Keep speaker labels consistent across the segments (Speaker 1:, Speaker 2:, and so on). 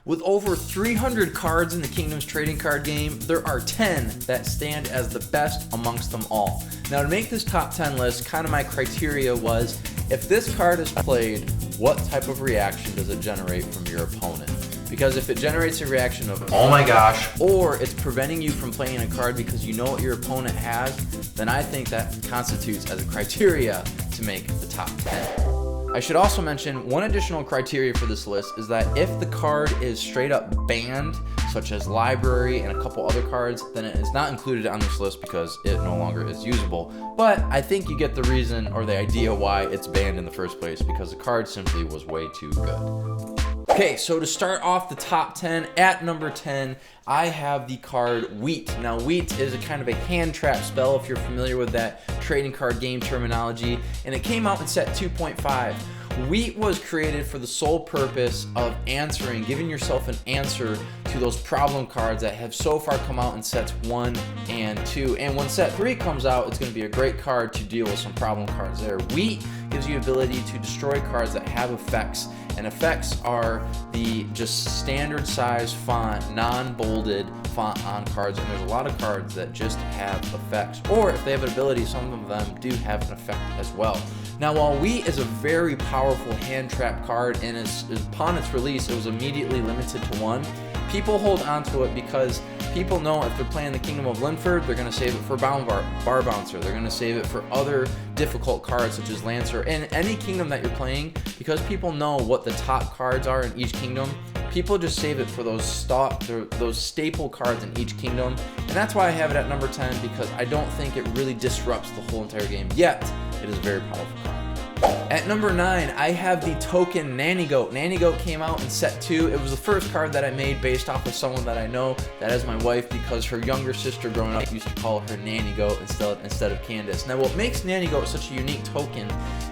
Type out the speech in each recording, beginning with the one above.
Speaker 1: With over 300 cards in the Kingdoms trading card game, there are 10 that stand as the best amongst them all. Now to make this top 10 list, kind of my criteria was, if this card is played, what type of reaction does it generate from your opponent? Because if it generates a reaction of, oh my gosh, or it's preventing you from playing a card because you know what your opponent has, then I think that constitutes as a criteria to make the top 10. I should also mention one additional criteria for this list is that if the card is straight up banned, such as library and a couple other cards, then it is not included on this list because it no longer is usable. But I think you get the reason or the idea why it's banned in the first place, because the card simply was way too good. Okay, so to start off the top 10, at number 10, I have the card Wheat. Now, Wheat is a kind of a hand trap spell, if you're familiar with that trading card game terminology, and it came out in set 2.5. Wheat was created for the sole purpose of giving yourself an answer to those problem cards that have so far come out in sets 1 and 2. And when set 3 comes out, it's going to be a great card to deal with some problem cards there. Wheat gives you the ability to destroy cards that have effects, and effects are the just standard size font, non-bolded font on cards, and there's a lot of cards that just have effects, or if they have an ability, some of them do have an effect as well. Now, while Wheat is a very powerful hand trap card, and upon its release it was immediately limited to 1, people hold on to it because people know if they're playing the Kingdom of Linford, they're going to save it for Bar Bouncer, they're going to save it for other difficult cards such as Lancer, and any kingdom that you're playing, because people know what the top cards are in each kingdom, people just save it for those staple cards in each kingdom, and that's why I have it at number 10, because I don't think it really disrupts the whole entire game, yet it is a very powerful card. At number 9, I have the token Nanny Goat. Nanny Goat came out in set 2. It was the first card that I made based off of someone that I know that is my wife, because her younger sister growing up used to call her Nanny Goat instead of Candace. Now, what makes Nanny Goat such a unique token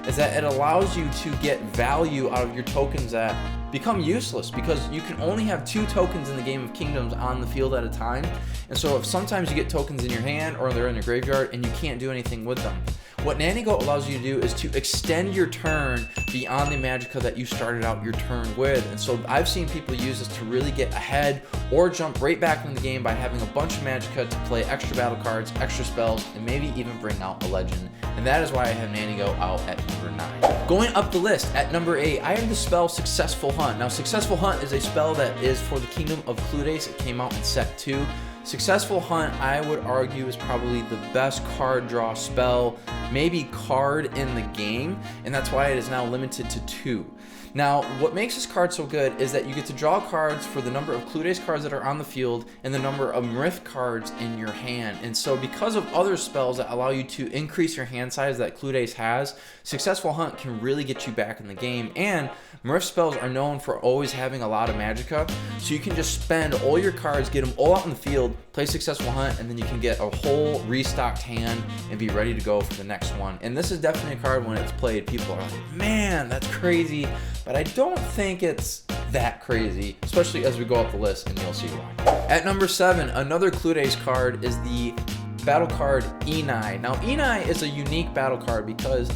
Speaker 1: is that it allows you to get value out of your tokens that become useless, because you can only have 2 tokens in the game of Kingdoms on the field at a time. And so if sometimes you get tokens in your hand or they're in your graveyard and you can't do anything with them, what Nanny Goat allows you to do is to extend your turn beyond the magicka that you started out your turn with. And so I've seen people use this to really get ahead or jump right back into the game by having a bunch of magicka to play extra battle cards, extra spells, and maybe even bring out a legend. And that is why I have Nanny Goat out at number 9. Going up the list, at number 8, I have the spell Successful Hunt. Now, Successful Hunt is a spell that is for the Kingdom of Cludes. It came out in set 2. Successful Hunt, I would argue, is probably the best card draw spell, maybe card in the game, and that's why it is now limited to 2. Now, what makes this card so good is that you get to draw cards for the number of Cludes cards that are on the field and the number of Mriff cards in your hand. And so because of other spells that allow you to increase your hand size that Cludes has, Successful Hunt can really get you back in the game. And Mriff spells are known for always having a lot of magicka, so you can just spend all your cards, get them all out in the field, play Successful Hunt, and then you can get a whole restocked hand and be ready to go for the next one. And this is definitely a card when it's played, people are like, man, that's crazy. But I don't think it's that crazy, especially as we go up the list, and you'll see why. At number 7, another Cludes card is the battle card Enai. Now, Enai is a unique battle card because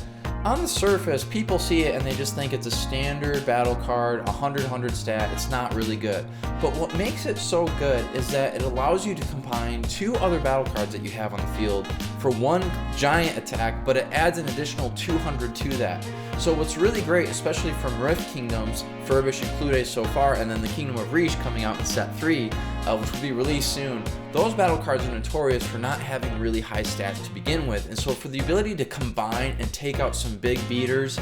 Speaker 1: on the surface, people see it and they just think it's a standard battle card, 100 stat. It's not really good. But what makes it so good is that it allows you to combine 2 other battle cards that you have on the field for 1 giant attack, but it adds an additional 200 to that. So what's really great, especially from Rift Kingdoms, Furbish and Cludes so far, and then the Kingdom of Reach coming out in set 3, which will be released soon, those battle cards are notorious for not having really high stats to begin with. And so for the ability to combine and take out some big beaters,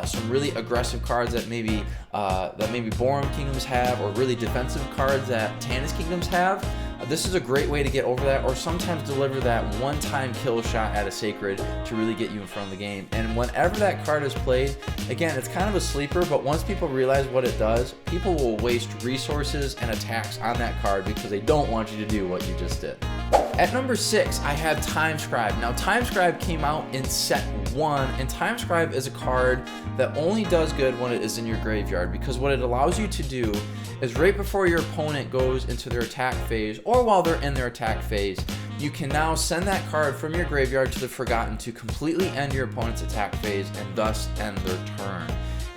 Speaker 1: some really aggressive cards that maybe Borum Kingdoms have, or really defensive cards that Tanis Kingdoms have, this is a great way to get over that, or sometimes deliver that one-time kill shot at a Sacred to really get you in front of the game. And whenever that card is played, again, it's kind of a sleeper, but once people realize what it does, people will waste resources and attacks on that card because they don't want you to do what you just did. At number 6, I have Time Scribe. Now, Time Scribe came out in set 1, and Time Scribe is a card that only does good when it is in your graveyard, because what it allows you to do is right before your opponent goes into their attack phase, or while they're in their attack phase, you can now send that card from your graveyard to the Forgotten to completely end your opponent's attack phase and thus end their turn.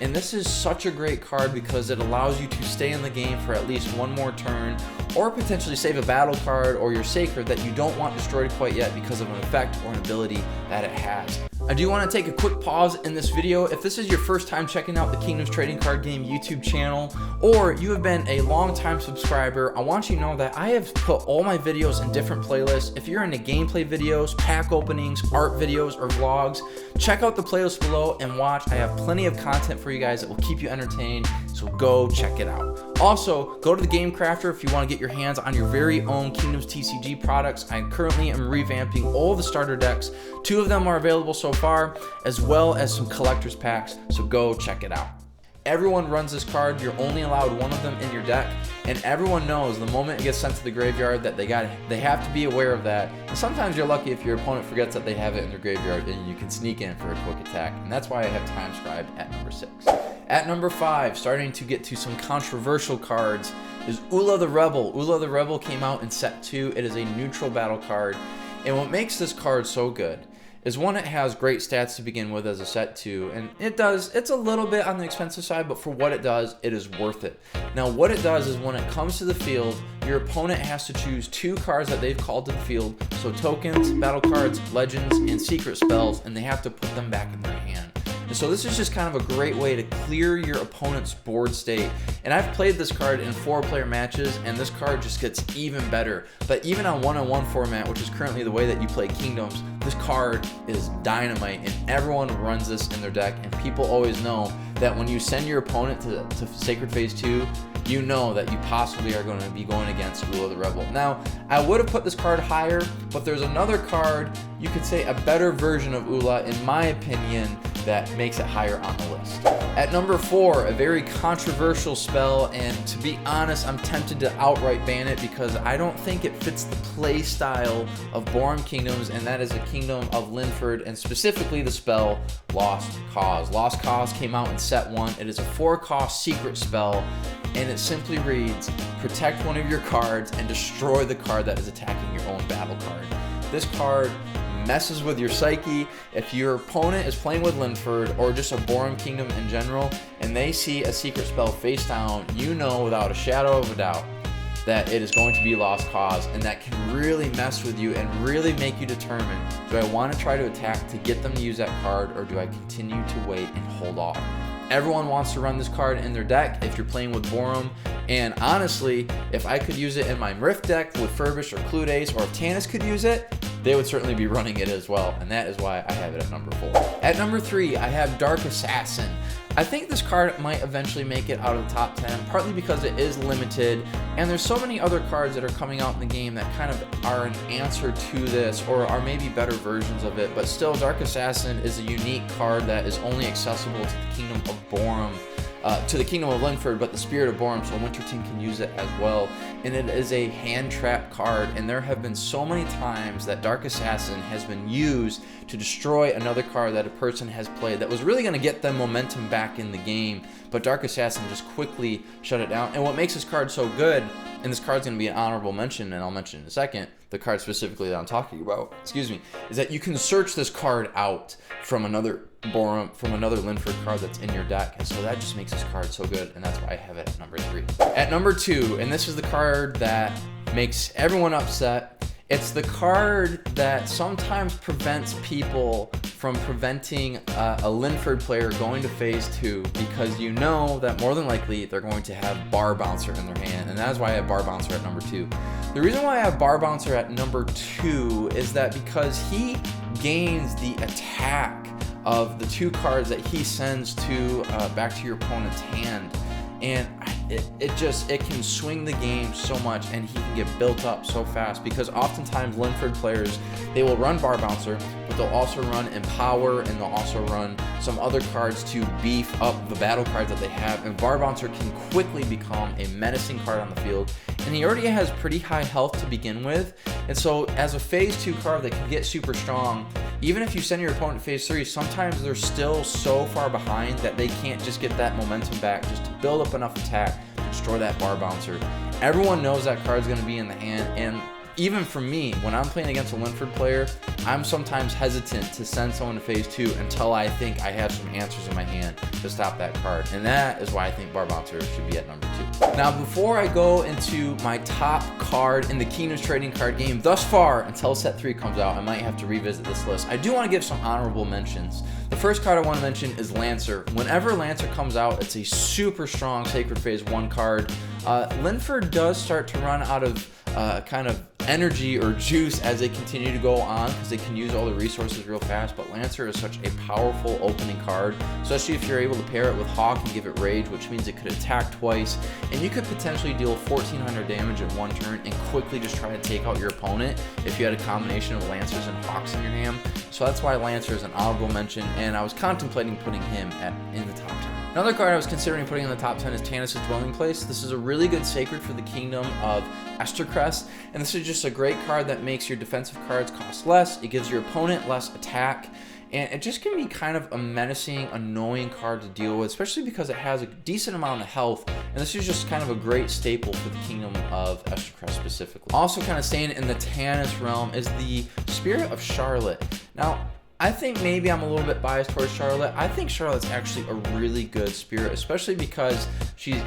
Speaker 1: And this is such a great card because it allows you to stay in the game for at least one more turn, or potentially save a battle card or your sacred that you don't want destroyed quite yet because of an effect or an ability that it has. I do want to take a quick pause in this video. If this is your first time checking out the Kingdoms Trading Card Game YouTube channel, or you have been a long-time subscriber, I want you to know that I have put all my videos in different playlists. If you're into gameplay videos, pack openings, art videos, or vlogs, check out the playlist below and watch. I have plenty of content for you guys that will keep you entertained, so go check it out. Also, go to the Game Crafter if you want to get your hands on your very own Kingdoms TCG products. I currently am revamping all the starter decks. 2 of them are available so far, as well as some collector's packs, so go check it out. Everyone runs this card. You're only allowed 1 of them in your deck, and everyone knows the moment it gets sent to the graveyard that they have to be aware of that. And sometimes you're lucky if your opponent forgets that they have it in their graveyard and you can sneak in for a quick attack, and that's why I have Time Scribe at number 6. At number 5, starting to get to some controversial cards, is Oola the Rebel. Oola the Rebel came out in set 2. It is a neutral battle card, and what makes this card so good is, one, it has great stats to begin with as a set 2, and it's a little bit on the expensive side, but for what it does, it is worth it. Now, what it does is, when it comes to the field, your opponent has to choose 2 cards that they've called to the field, so tokens, battle cards, legends, and secret spells, and they have to put them back in their hand. And so this is just kind of a great way to clear your opponent's board state. And I've played this card in 4-player matches, and this card just gets even better. But even on 1-on-1 format, which is currently the way that you play Kingdoms, this card is dynamite, and everyone runs this in their deck. And people always know that when you send your opponent to Sacred Phase 2, you know that you possibly are going to be going against Oola the Rebel. Now, I would have put this card higher, but there's another card, you could say a better version of Oola, in my opinion, that makes it higher on the list. At number 4, a very controversial spell, and to be honest, I'm tempted to outright ban it because I don't think it fits the play style of Borum Kingdoms, and that is a Kingdom of Linford, and specifically the spell Lost Cause. Lost Cause came out in set 1. It is a 4-cost secret spell, and it simply reads, protect one of your cards and destroy the card that is attacking your own battle card. This card messes with your psyche. If your opponent is playing with Linford or just a Borum Kingdom in general, and they see a secret spell face down, you know without a shadow of a doubt that it is going to be Lost Cause, and that can really mess with you and really make you determine, do I want to try to attack to get them to use that card, or do I continue to wait and hold off? Everyone wants to run this card in their deck if you're playing with Borum, and honestly, if I could use it in my Rift deck with Furbish or Clued Ace, or if Tanis could use it, they would certainly be running it as well, and that is why I have it at number 4. At number 3, I have Dark Assassin. I think this card might eventually make it out of the top 10, partly because it is limited, and there's so many other cards that are coming out in the game that kind of are an answer to this, or are maybe better versions of it, but still, Dark Assassin is a unique card that is only accessible to the Kingdom of Borum, to the Kingdom of Linford, but the Spirit of Borum, so Winterton can use it as well. And it is a hand trap card, and there have been so many times that Dark Assassin has been used to destroy another card that a person has played that was really going to get them momentum back in the game, but Dark Assassin just quickly shut it down. And what makes this card so good, and this card's going to be an honorable mention, and I'll mention in a second, the card specifically that I'm talking about, excuse me, is that you can search this card out from another Borum, from another Linford card that's in your deck, and so that just makes this card so good, and that's why I have it at number 3. At number 2, and this is the card that makes everyone upset, it's the card that sometimes prevents people from preventing a Linford player going to phase 2, because you know that more than likely they're going to have Bar Bouncer in their hand, and that is why I have Bar Bouncer at number 2. The reason why I have Bar Bouncer at number 2 is that because he gains the attack of the 2 cards that he sends to back to your opponent's hand, and it can swing the game so much, and he can get built up so fast, because oftentimes Linford players, they will run Bar Bouncer, but they'll also run Empower, and they'll also run some other cards to beef up the battle cards that they have, and Bar Bouncer can quickly become a menacing card on the field, and he already has pretty high health to begin with, and so as a phase 2 card that can get super strong, even if you send your opponent to phase 3, sometimes they're still so far behind that they can't just get that momentum back just to build up enough attack to destroy that Bar Bouncer. Everyone knows that card's going to be in the hand, and even for me, when I'm playing against a Linford player, I'm sometimes hesitant to send someone to phase 2 until I think I have some answers in my hand to stop that card. And that is why I think Bar Bouncer should be at number 2. Now, before I go into my top card in the Kingdoms trading card game thus far, until set 3 comes out, I might have to revisit this list. I do want to give some honorable mentions. The first card I want to mention is Lancer. Whenever Lancer comes out, it's a super strong Sacred Phase 1 card. Linford does start to run out of kind of energy or juice as they continue to go on, because they can use all the resources real fast, but Lancer is such a powerful opening card, especially if you're able to pair it with Hawk and give it Rage, which means it could attack twice, and you could potentially deal 1400 damage in one turn and quickly just try to take out your opponent if you had a combination of Lancers and Hawks in your hand. So that's why Lancer is an honorable mention, and I was contemplating putting him in the top 10. Another card I was considering putting in the top 10 is Tanis' Dwelling Place. This is a really good Sacred for the Kingdom of Estercrest, and this is just a great card that makes your defensive cards cost less. It gives your opponent less attack, and it just can be kind of a menacing, annoying card to deal with, especially because it has a decent amount of health, and this is just kind of a great staple for the Kingdom of Estercrest specifically. Also kind of staying in the Tanis realm is the Spirit of Charlotte. Now, I think maybe I'm a little bit biased towards Charlotte. I think Charlotte's actually a really good spirit, especially because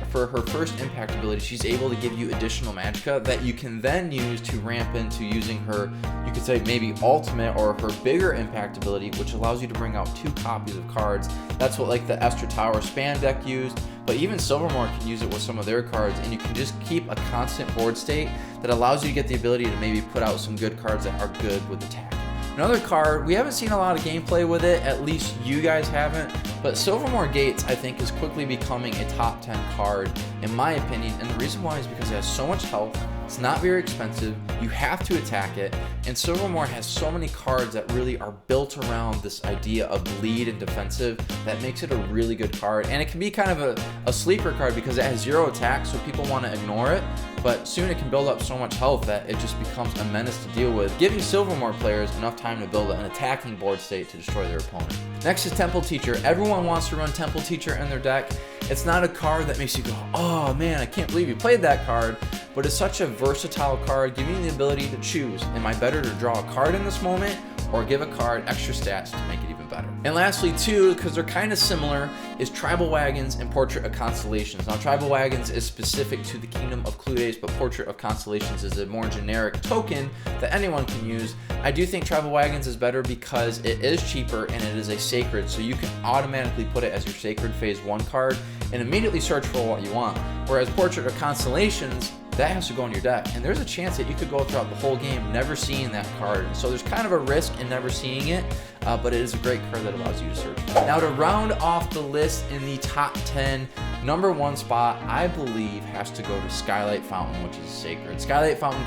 Speaker 1: for her first impact ability, she's able to give you additional magicka that you can then use to ramp into using her, you could say maybe ultimate or her bigger impact ability, which allows you to bring out 2 copies of cards. That's what like the Esther Tower Span deck used, but even Silvermoor can use it with some of their cards, and you can just keep a constant board state that allows you to get the ability to maybe put out some good cards that are good with attack. Another card, we haven't seen a lot of gameplay with it, at least you guys haven't, but Silvermoor Gates, I think, is quickly becoming a top 10 card, in my opinion, and the reason why is because it has so much health, it's not very expensive, you have to attack it, and Silvermoor has so many cards that really are built around this idea of lead and defensive that makes it a really good card, and it can be kind of a sleeper card because it has 0 attack, so people want to ignore it, but soon it can build up so much health that it just becomes a menace to deal with, giving Silvermoor players enough time to build an attacking board state to destroy their opponent. Next is Temple Teacher. Everyone wants to run Temple Teacher in their deck. It's not a card that makes you go, oh man, I can't believe you played that card, but it's such a versatile card, giving you the ability to choose, am I better to draw a card in this moment or give a card extra stats to make it even better? And lastly, too, because they're kind of similar, is Tribal Wagons and Portrait of Constellations. Now, Tribal Wagons is specific to the Kingdom of Cluedace, but Portrait of Constellations is a more generic token that anyone can use. I do think Tribal Wagons is better because it is cheaper and it is a Sacred, so you can automatically put it as your Sacred Phase 1 card and immediately search for what you want. Whereas Portrait of Constellations, that has to go in your deck, and there's a chance that you could go throughout the whole game never seeing that card. So there's kind of a risk in never seeing it, but it is a great card that allows you to search. Now, to round off the list in the top 10, number 1 spot, I believe, has to go to Skylight Fountain, which is Sacred. Skylight Fountain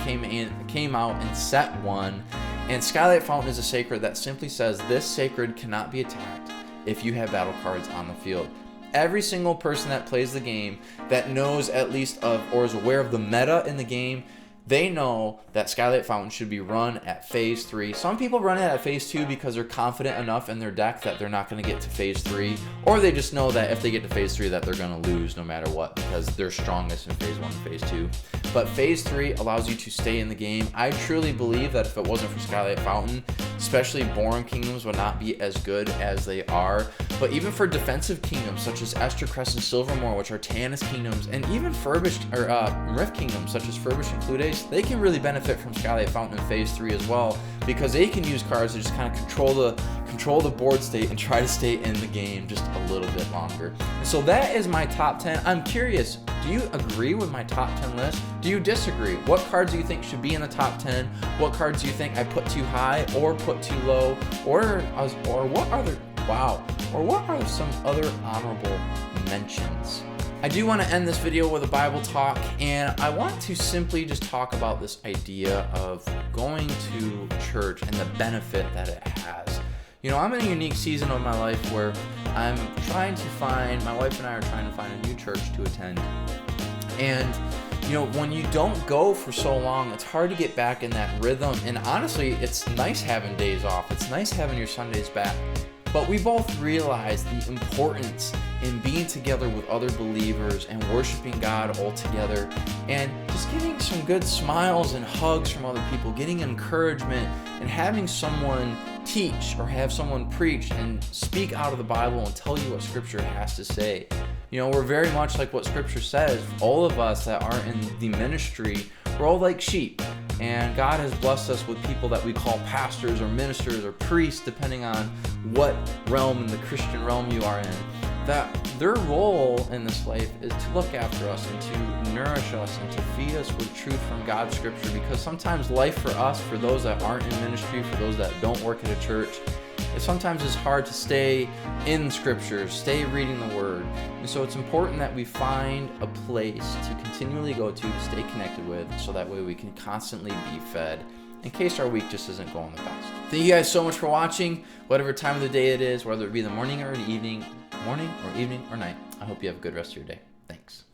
Speaker 1: came out in set 1, and Skylight Fountain is a Sacred that simply says this Sacred cannot be attacked if you have battle cards on the field. Every single person that plays the game that knows at least of or is aware of the meta in the game, they know that Skylight Fountain should be run at Phase 3. Some people run it at Phase 2 because they're confident enough in their deck that they're not going to get to Phase 3, or they just know that if they get to Phase 3 that they're going to lose no matter what because they're strongest in Phase 1 and Phase 2. But Phase 3 allows you to stay in the game. I truly believe that if it wasn't for Skylight Fountain, especially Boron Kingdoms would not be as good as they are. But even for defensive kingdoms such as Estercrest and Silvermoor, which are Tanis kingdoms, and even Furbished or Rift kingdoms such as Furbished and Cluedace, they can really benefit from Skylight Fountain in Phase 3 as well, because they can use cards to just kind of control the board state and try to stay in the game just a little bit longer. And so that is my top 10. I'm curious, do you agree with my top 10 list? Do you disagree? What cards do you think should be in the top 10? What cards do you think I put too high or put too low? Or what are some other honorable mentions? I do want to end this video with a Bible talk, and I want to simply just talk about this idea of going to church and the benefit that it has. You know, I'm in a unique season of my life where my wife and I are trying to find a new church to attend. And, you know, when you don't go for so long, it's hard to get back in that rhythm. And honestly, it's nice having days off. It's nice having your Sundays back. But we both realize the importance in being together with other believers and worshiping God all together and just just getting some good smiles and hugs from other people, getting encouragement, and having someone teach or have someone preach and speak out of the Bible and tell you what Scripture has to say. You know, we're very much like what Scripture says. All of us that are in the ministry, we're all like sheep. And God has blessed us with people that we call pastors or ministers or priests, depending on what realm in the Christian realm you are in. That their role in this life is to look after us and to nourish us and to feed us with truth from God's Scripture. Because sometimes life for us, for those that aren't in ministry, for those that don't work at a church, sometimes it's hard to stay in Scripture, stay reading the Word. And so it's important that we find a place to continually go to stay connected with, so that way we can constantly be fed in case our week just isn't going the best. Thank you guys so much for watching, whatever time of the day it is, whether it be the morning or evening or night. I hope you have a good rest of your day. Thanks.